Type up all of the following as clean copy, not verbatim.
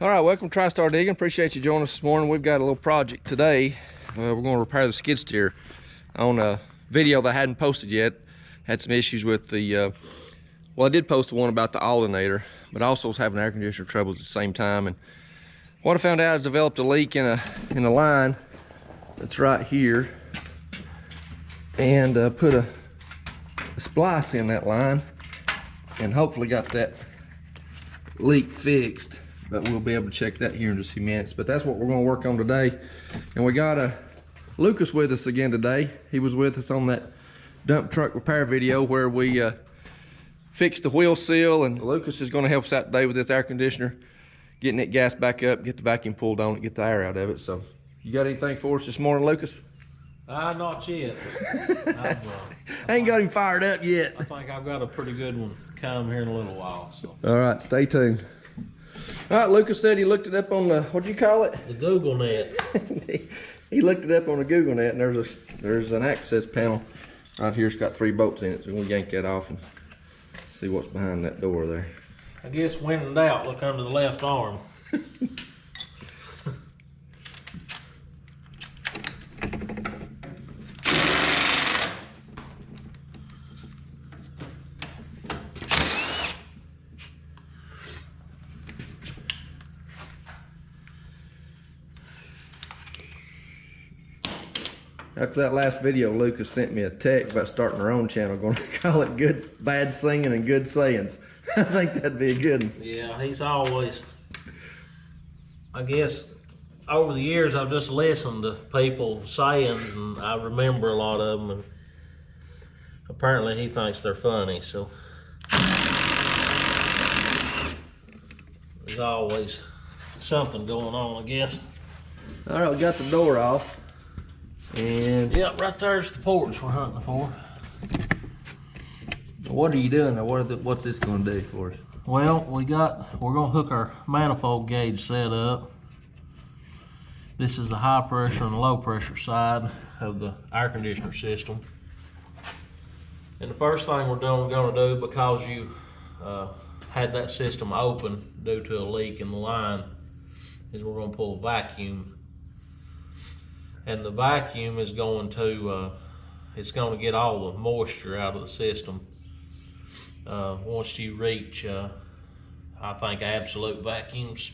All right, welcome to TriStar Digging. Appreciate you joining us this morning. We've got a little project today. We're going to repair the skid steer on a video that I hadn't posted yet. Had some issues with the, well, I did post the one about the alternator, but I also was having air conditioner troubles at the same time. And what I found out is developed a leak in a line that's right here, and put a splice in that line, and hopefully got that leak fixed. But we'll be able to check that here in just a few minutes. But that's what we're going to work on today. And we got Lucas with us again today. He was with us on that dump truck repair video where we fixed the wheel seal, and Lucas is going to help us out today with this air conditioner, getting it gassed back up, get the vacuum pulled on it, get the air out of it. So you got anything for us this morning, Lucas? Not yet. I ain't got him fired up yet. I think I've got a pretty good one coming here in a little while. So. All right, stay tuned. All right, Lucas said he looked it up on the, what'd you call it? The Google net. He looked it up on the Google net, and there's an access panel right here. It's got 3 bolts in it, so we'll yank that off and see what's behind that door there. I guess when in doubt, look under the left arm. After that last video, Lucas sent me a text about starting our own channel, going to call it Good Bad Singing and Good Sayings. I think that'd be a good one. Yeah, he's always, I guess, over the years I've just listened to people's sayings, and I remember a lot of them, and apparently he thinks they're funny, so. There's always something going on, I guess. All right, we got the door off. And yep, right there's the porch we're hunting for. What are you doing now? What's this going to do for us? Well, we're gonna hook our manifold gauge set up. This is the high pressure and low pressure side of the air conditioner system. And the first thing we're gonna do, because you had that system open due to a leak in the line, is we're gonna pull a vacuum. And the vacuum is going to, it's going to get all the moisture out of the system. Once you reach, I think absolute vacuum's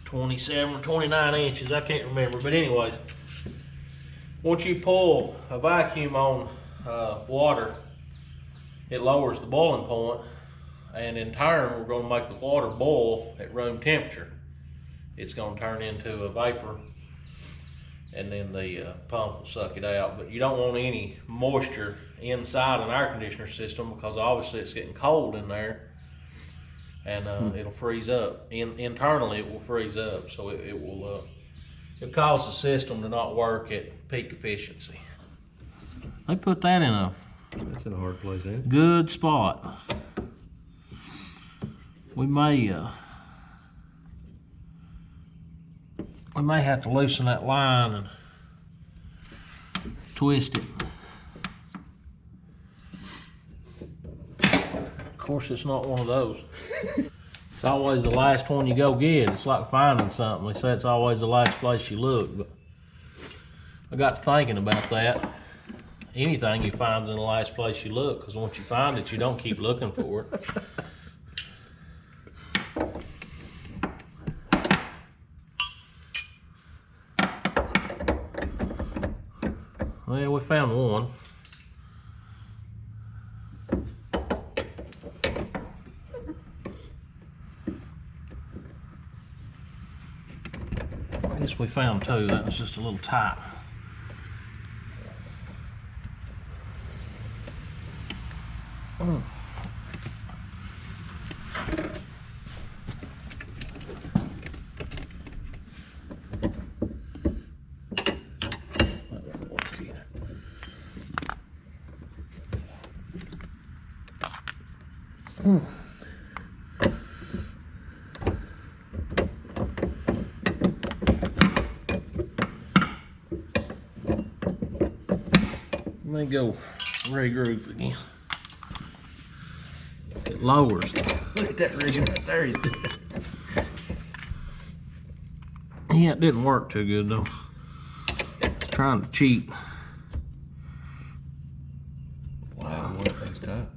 27 or 29 inches, I can't remember. But anyways, once you pull a vacuum on water, it lowers the boiling point, and in turn, we're going to make the water boil at room temperature. It's going to turn into a vapor, and then the pump will suck it out. But you don't want any moisture inside an air conditioner system, because obviously it's getting cold in there, and it'll freeze up. Internally it will freeze up, so it'll cause the system to not work at peak efficiency. They put that in That's in a hard place, ain't it? good spot. We may have to loosen that line and twist it. Of course, it's not one of those. It's always the last one you go get. It's like finding something. They say it's always the last place you look, but I got to thinking about that. Anything you find's in the last place you look, because once you find it, you don't keep looking for it. Well, we found one. I guess we found 2. That was just a little tight. Let me go regroup again. It lowers. Look at that rigging right there. Yeah, it didn't work too good though. Trying to cheat. Wow, what thing's tight.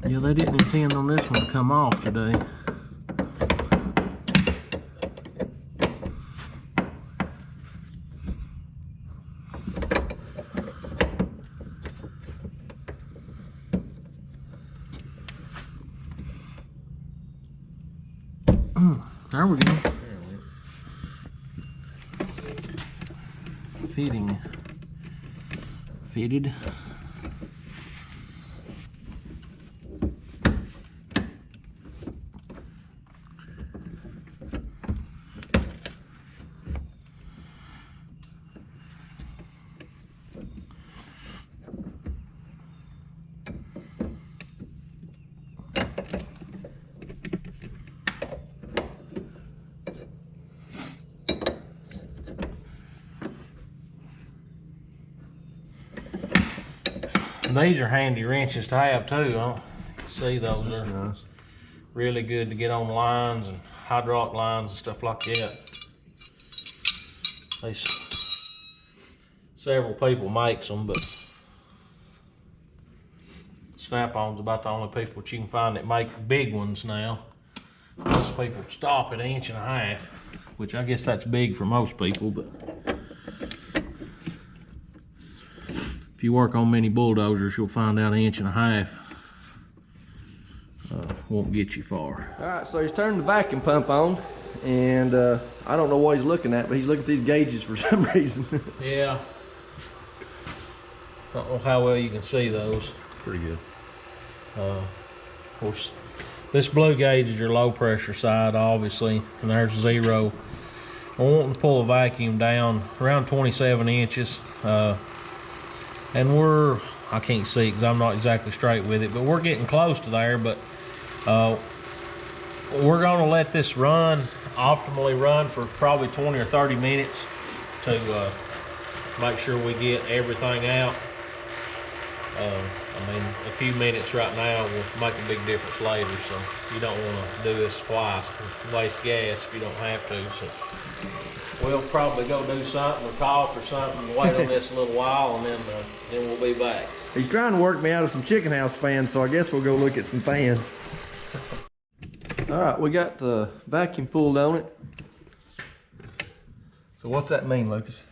Yeah, they didn't intend on this one to come off today. There we go. Fitting. Fitted. These are handy wrenches to have too, huh? See, those That's are nice. really good to get on lines and hydraulic lines and stuff like that. Several people makes them, but Snap-on's about the only people that you can find that make big ones now. Most people stop at 1.5 inches, which I guess that's big for most people, but if you work on many bulldozers, you'll find out 1.5 inches won't get you far. All right, so he's turned the vacuum pump on, and I don't know what he's looking at, but he's looking at these gauges for some reason. Yeah. Don't know how well you can see those. Pretty good. Of course, this blue gauge is your low pressure side, obviously, and there's 0. We're wanting to pull a vacuum down around 27 inches. And I can't see because I'm not exactly straight with it, but we're getting close to there. But we're gonna let this optimally run for probably 20 or 30 minutes to make sure we get everything out. I mean, a few minutes right now will make a big difference later, so you don't want to do this twice to waste gas if you don't have to. So we'll probably go do something or talk or something, wait on this a little while, and then we'll be back. He's trying to work me out of some chicken house fans, so I guess we'll go look at some fans. All right, we got the vacuum pulled on it. So what's that mean, Lucas?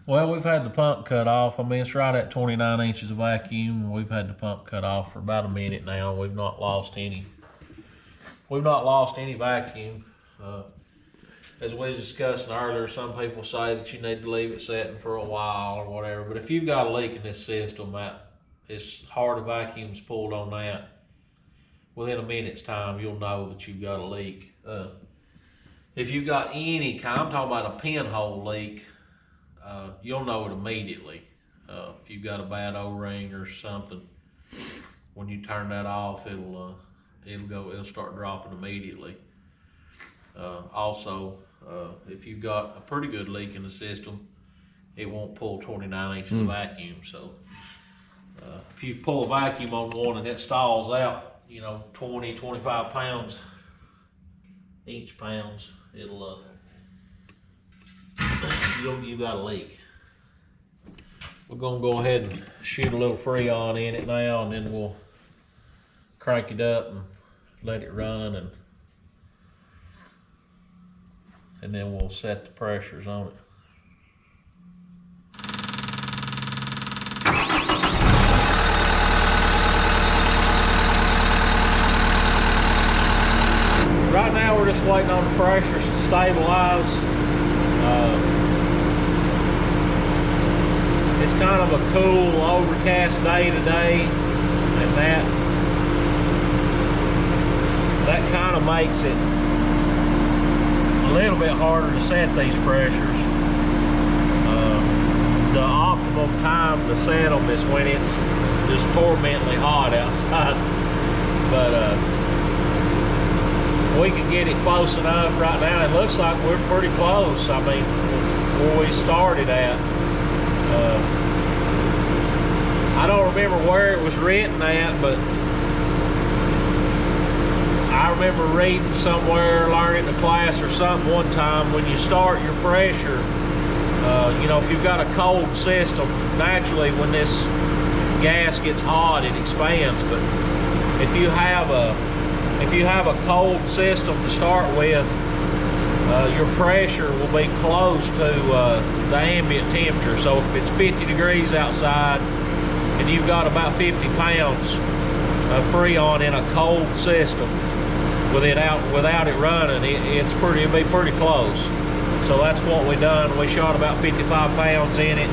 Well, we've had the pump cut off. I mean, it's right at 29 inches of vacuum, and we've had the pump cut off for about a minute now. We've not lost any vacuum. As we was discussing earlier, some people say that you need to leave it setting for a while or whatever, but if you've got a leak in this system, it's hard to vacuum's pulled on that. Within a minute's time, you'll know that you've got a leak. If you've got any kind, I'm talking about a pinhole leak, you'll know it immediately. If you've got a bad O-ring or something, when you turn that off, it'll start dropping immediately. Also, if you've got a pretty good leak in the system, it won't pull 29 inches of vacuum. So if you pull a vacuum on one and it stalls out, 20, 25 pounds, inch-pounds, it'll you got a leak. We're gonna go ahead and shoot a little Freon in it now, and then we'll crank it up and let it run, and then we'll set the pressures on it. Right now we're just waiting on the pressures to stabilize. It's kind of a cool, overcast day today, and that kind of makes it a little bit harder to set these pressures. The optimum time to set them is when it's just tormently hot outside, but we can get it close enough right now. It looks like we're pretty close. I mean, where we started at. I don't remember where it was written at, but I remember reading somewhere, learning in a class or something one time, when you start your pressure, you know, if you've got a cold system, naturally when this gas gets hot, it expands. But if you have a cold system to start with, your pressure will be close to the ambient temperature. So if it's 50 degrees outside and you've got about 50 pounds of Freon in a cold system without it running, it'll be pretty close. So that's what we done. We shot about 55 pounds in it.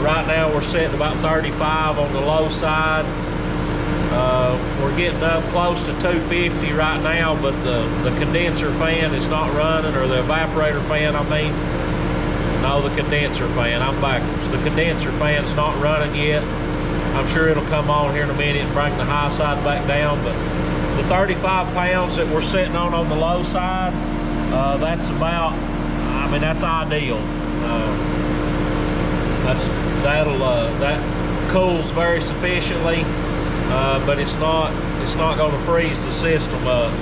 Right now we're sitting about 35 on the low side. We're getting up close to 250 right now, but the condenser fan is not running, or the evaporator fan, I mean. No, the condenser fan, I'm backwards. The condenser fan's not running yet. I'm sure it'll come on here in a minute and bring the high side back down, but the 35 pounds that we're sitting on the low side, that's about, I mean, that's ideal. That cools very sufficiently, but it's not going to freeze the system up.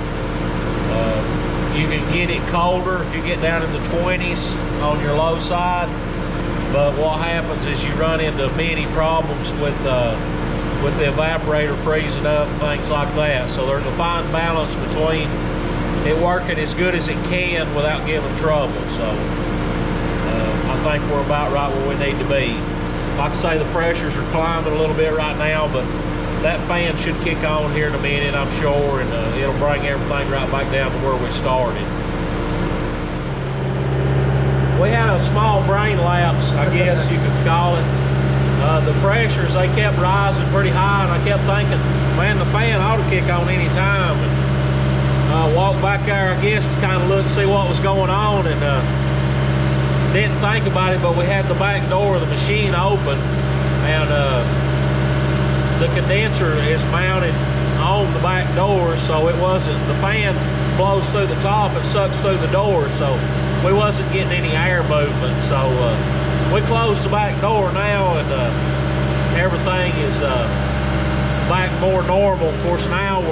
You can get it colder if you get down in the 20s on your low side, but what happens is you run into many problems with the evaporator freezing up and things like that. So there's a fine balance between it working as good as it can without giving trouble. So I think we're about right where we need to be. Like I say, the pressures are climbing a little bit right now, but that fan should kick on here in a minute, I'm sure, and it'll bring everything right back down to where we started. We had a small brain lapse, I guess you could call it. The pressures, they kept rising pretty high, and I kept thinking, man, the fan ought to kick on any time. And walked back there, I guess, to kind of look and see what was going on, and didn't think about it, but we had the back door of the machine open, and the condenser is mounted on the back door, so it wasn't, the fan blows through the top and sucks through the door, so we wasn't getting any air movement. So we closed the back door now, and everything is back more normal. Of course, now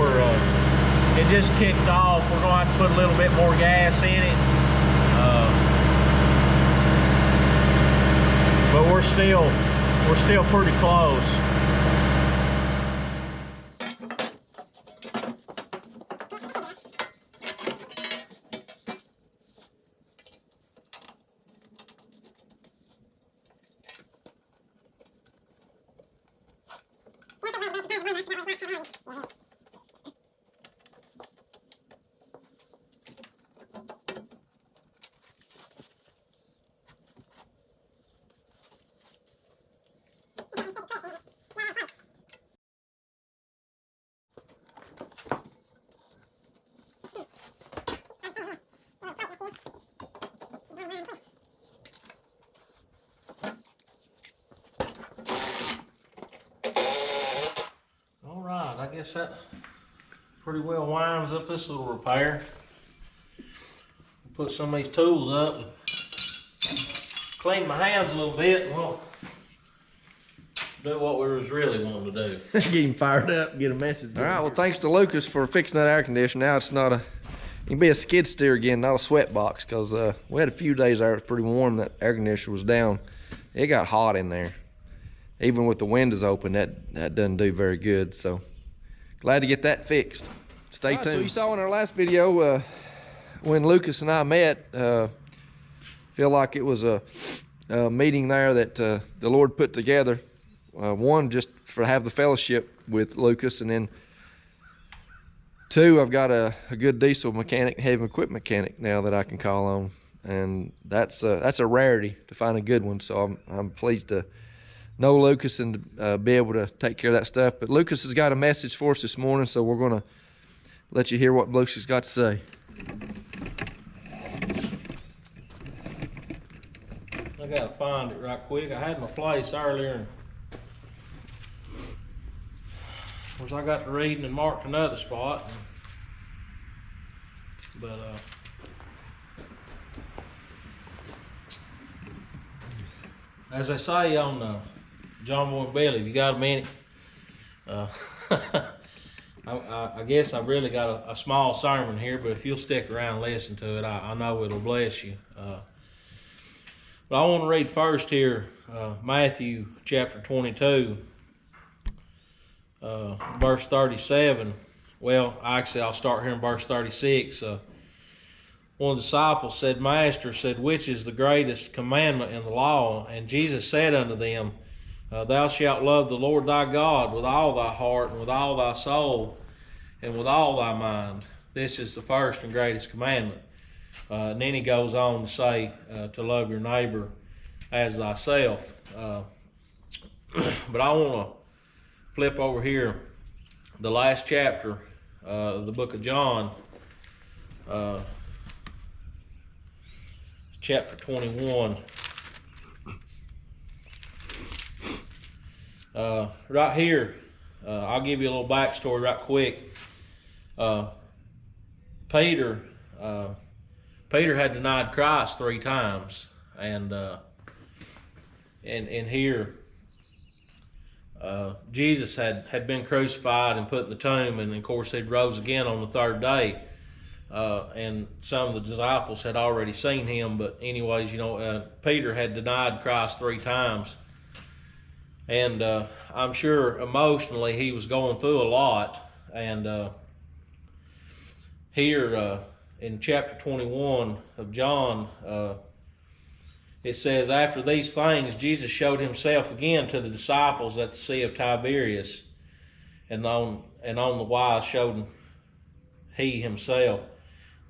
it just kicked off. We're gonna have to put a little bit more gas in it, but we're still pretty close. I guess that pretty well winds up this little repair. Put some of these tools up, and clean my hands a little bit, and we'll do what we was really wanting to do. Get him fired up, get a message. All right, well, thanks to Lucas for fixing that air conditioner. Now it's not it can be a skid steer again, not a sweat box, because we had a few days there it was pretty warm. That air conditioner was down. It got hot in there. Even with the windows open, that doesn't do very good. So glad to get that fixed. Stay tuned. So you saw in our last video when Lucas and I met, feel like it was a meeting there that the Lord put together. One, just for have the fellowship with Lucas, and then two, I've got a good diesel mechanic, heavy equipment mechanic now that I can call on, and that's a rarity to find a good one. So I'm pleased to know Lucas and be able to take care of that stuff. But Lucas has got a message for us this morning, so we're going to let you hear what Lucas has got to say. I gotta find it right quick. I had my place earlier, and of course I got to reading and marked another spot, but as I say on John Boy Billy, if you got a minute, I guess I've really got a small sermon here, but if you'll stick around and listen to it, I know it'll bless you. But I want to read first here, Matthew chapter 22, verse 37. Well, actually, I'll start here in verse 36. One of the disciples said, Master, said, which is the greatest commandment in the law? And Jesus said unto them, Thou shalt love the Lord thy God with all thy heart, and with all thy soul, and with all thy mind. This is the first and greatest commandment. And then he goes on to say to love your neighbor as thyself. But I want to flip over here, the last chapter of the book of John, chapter 21. Right here, I'll give you a little backstory right quick. Peter had denied Christ 3 times, and here Jesus had been crucified and put in the tomb, and of course he rose again on the 3rd day. And some of the disciples had already seen him, but anyways, Peter had denied Christ 3 times. And I'm sure emotionally he was going through a lot. And here in chapter 21 of John, it says, After these things, Jesus showed himself again to the disciples at the Sea of Tiberias, and on the wise showed he himself.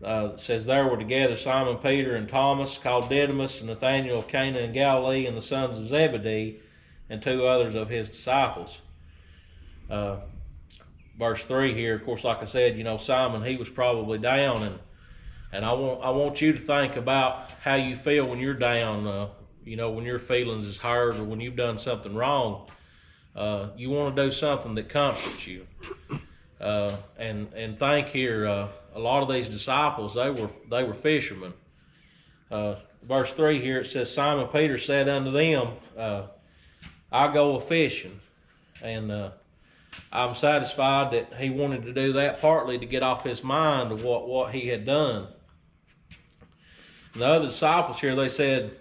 It says, There were together Simon Peter and Thomas, called Didymus, and Nathanael of Cana in Galilee, and the sons of Zebedee, and 2 others of his disciples. Verse 3 here, of course, like I said, Simon, he was probably down, and I want you to think about how you feel when you're down, when your feelings is hurt, or when you've done something wrong. You want to do something that comforts you. And think here, a lot of these disciples, they were fishermen. Verse 3 here, it says, Simon Peter said unto them, I go a-fishing. And I'm satisfied that he wanted to do that partly to get off his mind of what he had done. And the other disciples here, they said,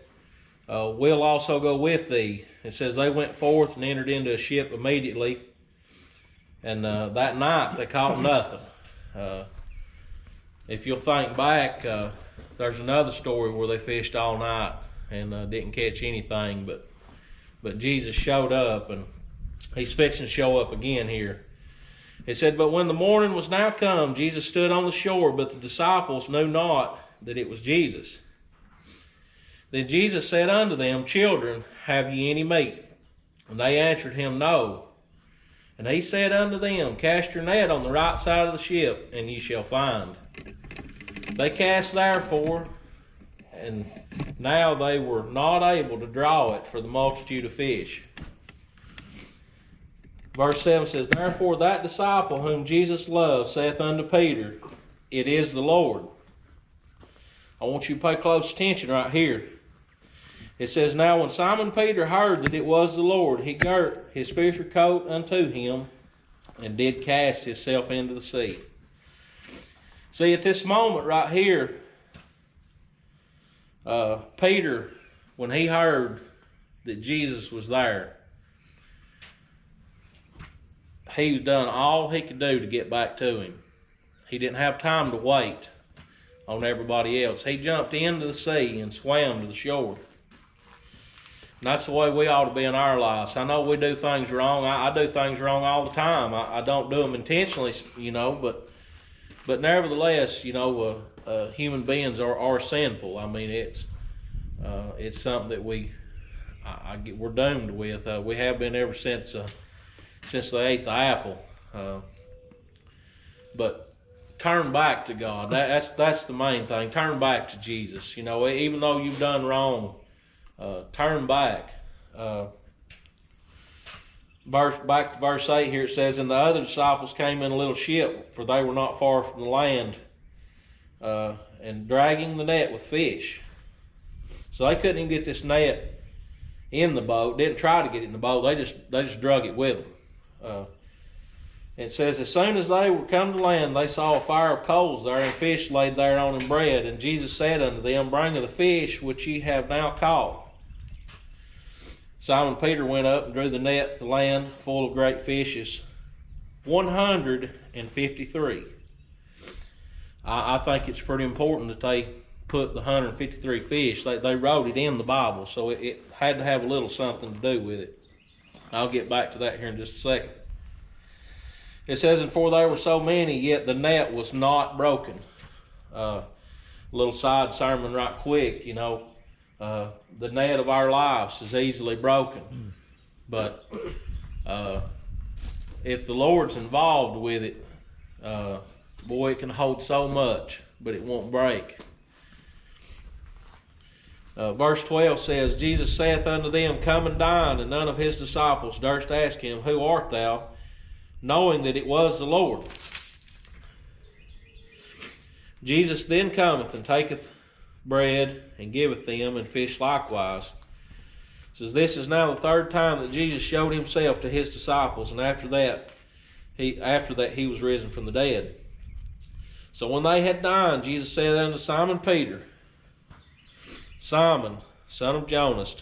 we'll also go with thee. It says they went forth and entered into a ship immediately. And that night they caught nothing. If you'll think back, there's another story where they fished all night and didn't catch anything, but Jesus showed up, and he's fixing to show up again here. It said, But when the morning was now come, Jesus stood on the shore, but the disciples knew not that it was Jesus. Then Jesus said unto them, Children, have ye any meat? And they answered him, No. And he said unto them, Cast your net on the right side of the ship, and ye shall find. They cast therefore, and now they were not able to draw it for the multitude of fish. Verse 7 says, Therefore that disciple whom Jesus loved saith unto Peter, It is the Lord. I want you to pay close attention right here. It says, Now when Simon Peter heard that it was the Lord, he girt his fisher coat unto him, and did cast himself into the sea. See, at this moment right here, Peter, when he heard that Jesus was there, he done all he could do to get back to him. He didn't have time to wait on everybody else. He jumped into the sea and swam to the shore. And that's the way we ought to be in our lives. I know we do things wrong. I do things wrong all the time. I don't do them intentionally, but nevertheless, human beings are sinful. I mean, it's something that we're doomed with. We have been ever since they ate the apple. But turn back to God. That's the main thing. Turn back to Jesus. Even though you've done wrong, turn back. Back to verse 8 here, it says, And the other disciples came in a little ship, for they were not far from the land, and dragging the net with fish. So they couldn't even get this net in the boat. Didn't try to get it in the boat. They just drug it with them. It says, as soon as they were come to land, they saw a fire of coals there, and fish laid thereon and bread. And Jesus said unto them, bring of the fish which ye have now caught. Simon Peter went up and drew the net to the land full of great fishes, 153. I think it's pretty important that they put the 153 fish. They wrote it in the Bible, so it had to have a little something to do with it. I'll get back to that here in just a second. It says, and for there were so many, yet the net was not broken. Little side sermon right quick, you know. The net of our lives is easily broken. But if the Lord's involved with it, boy, it can hold so much, but it won't break. Verse 12 says, Jesus saith unto them, come and dine, and none of his disciples durst ask him, who art thou? Knowing that it was the Lord. Jesus then cometh and taketh bread and giveth them, and fish likewise. It says, this is now the third time that Jesus showed himself to his disciples, and after that he was risen from the dead. So when they had dined, Jesus said unto Simon Peter, Simon, son of Jonas,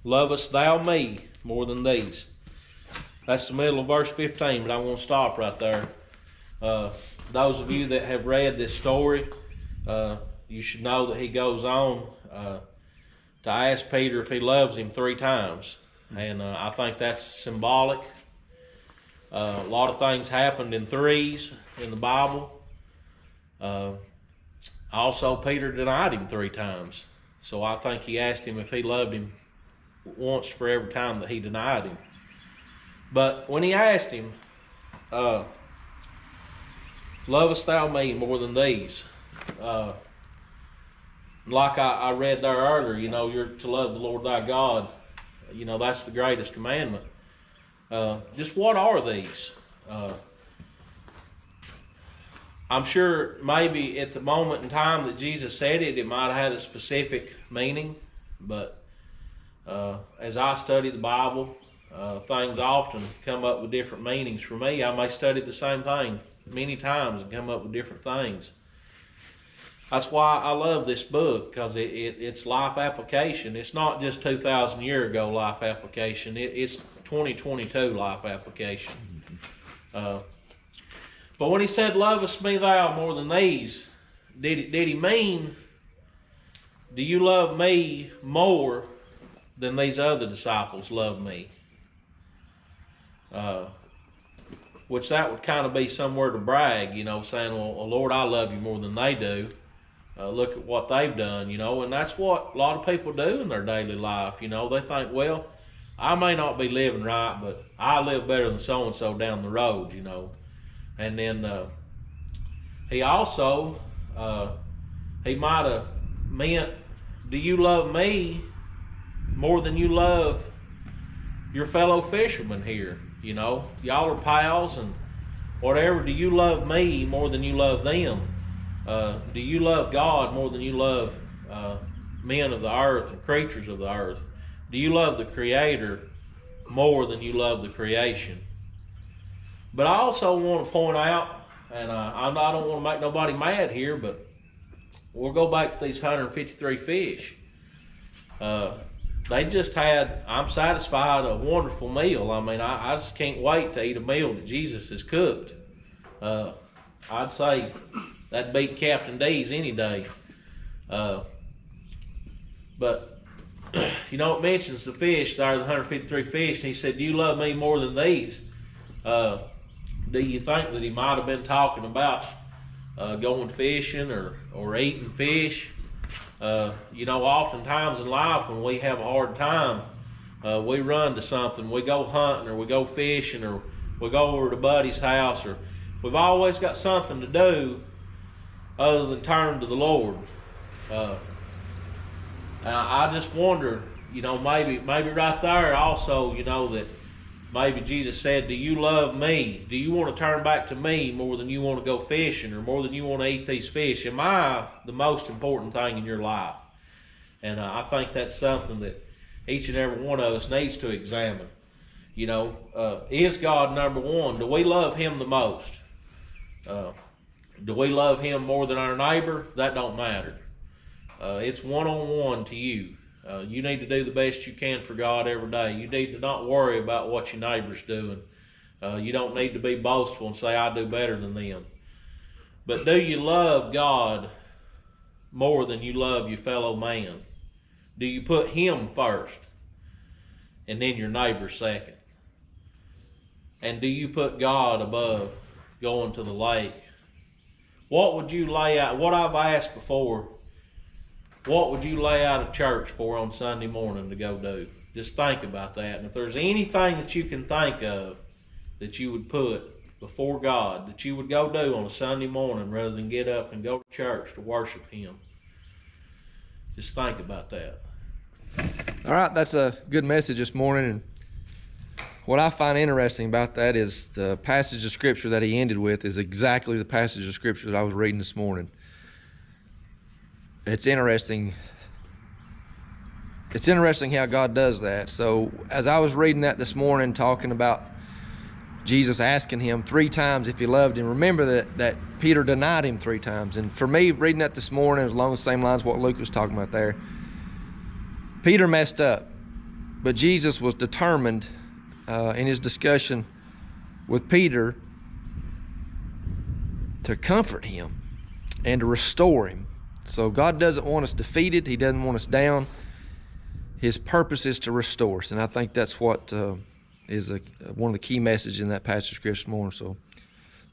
lovest thou me more than these? That's the middle of verse 15, but I want to stop right there. Those of you that have read this story, you should know that he goes on to ask Peter if he loves him 3 times. And I think that's symbolic. A lot of things happened in threes in the Bible. Also, Peter denied him 3 times. So I think he asked him if he loved him once for every time that he denied him. But when he asked him, lovest thou me more than these? Like I read there earlier, you know, you're to love the Lord thy God. You know, that's the greatest commandment. Just what are these? I'm sure maybe at the moment in time that Jesus said it, it might have had a specific meaning. But as I study the Bible, things often come up with different meanings for me. I may study the same thing many times and come up with different things. That's why I love this book, because it's life application. It's not just 2,000 years ago life application. It's 2022 life application. But when he said, lovest me thou more than these, did he mean, do you love me more than these other disciples love me? Which that would kind of be somewhere to brag, you know, saying, well, Lord, I love you more than they do. Look at what they've done, you know, and that's what a lot of people do in their daily life. You know, they think, well, I may not be living right, but I live better than so-and-so down the road, you know. And then he also, he might have meant, do you love me more than you love your fellow fishermen here? You know, y'all are pals and whatever. Do you love me more than you love them? Do you love God more than you love men of the earth and creatures of the earth? Do you love the Creator more than you love the creation? But I also want to point out, and I don't want to make nobody mad here, but we'll go back to these 153 fish. They just had, I'm satisfied, a wonderful meal. I mean, I just can't wait to eat a meal that Jesus has cooked. I'd say that'd beat Captain D's any day. But, you know, it mentions the fish there, the 153 fish, and he said, do you love me more than these? Do you think that he might have been talking about going fishing or eating fish? You know, oftentimes in life when we have a hard time, we run to something. We go hunting or we go fishing or we go over to buddy's house, or we've always got something to do other than turn to the Lord. And I just wonder, you know, maybe right there also, you know, that maybe Jesus said, do you love me? Do you want to turn back to me more than you want to go fishing or more than you want to eat these fish? Am I the most important thing in your life? And I think that's something that each and every one of us needs to examine. You know, is God number one? Do we love him the most? Do we love him more than our neighbor? That don't matter. It's one-on-one to you. You need to do the best you can for God every day. You need to not worry about what your neighbor's doing. You don't need to be boastful and say, I do better than them. But do you love God more than you love your fellow man? Do you put him first and then your neighbor second? And do you put God above going to the lake? What would you lay out? What I've asked before, what would you lay out of church for on Sunday morning to go do? Just think about that. And if there's anything that you can think of that you would put before God, that you would go do on a Sunday morning rather than get up and go to church to worship him, just think about that. All right, that's a good message this morning. And what I find interesting about that is the passage of scripture that he ended with is exactly the passage of scripture that I was reading this morning. It's interesting. It's interesting how God does that. So as I was reading that this morning, talking about Jesus asking him 3 times if he loved him, remember that Peter denied him 3 times. And for me, reading that this morning, along the same lines what Luke was talking about there, Peter messed up, but Jesus was determined in his discussion with Peter to comfort him and to restore him. So God doesn't want us defeated. He doesn't want us down. His purpose is to restore us, and I think that's what is one of the key messages in that passage of scripture this morning. So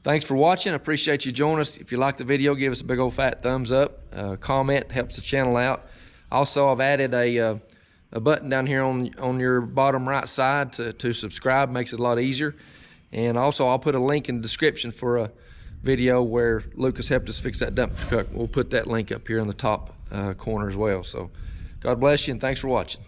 thanks for watching. I appreciate you joining us. If you like the video, give us a big old fat thumbs up. Comment helps the channel out. Also, I've added a button down here on your bottom right side to subscribe. Makes it a lot easier. And also, I'll put a link in the description for a video where Lucas helped us fix that dump truck. We'll put that link up here in the top corner as well. So God bless you, and thanks for watching.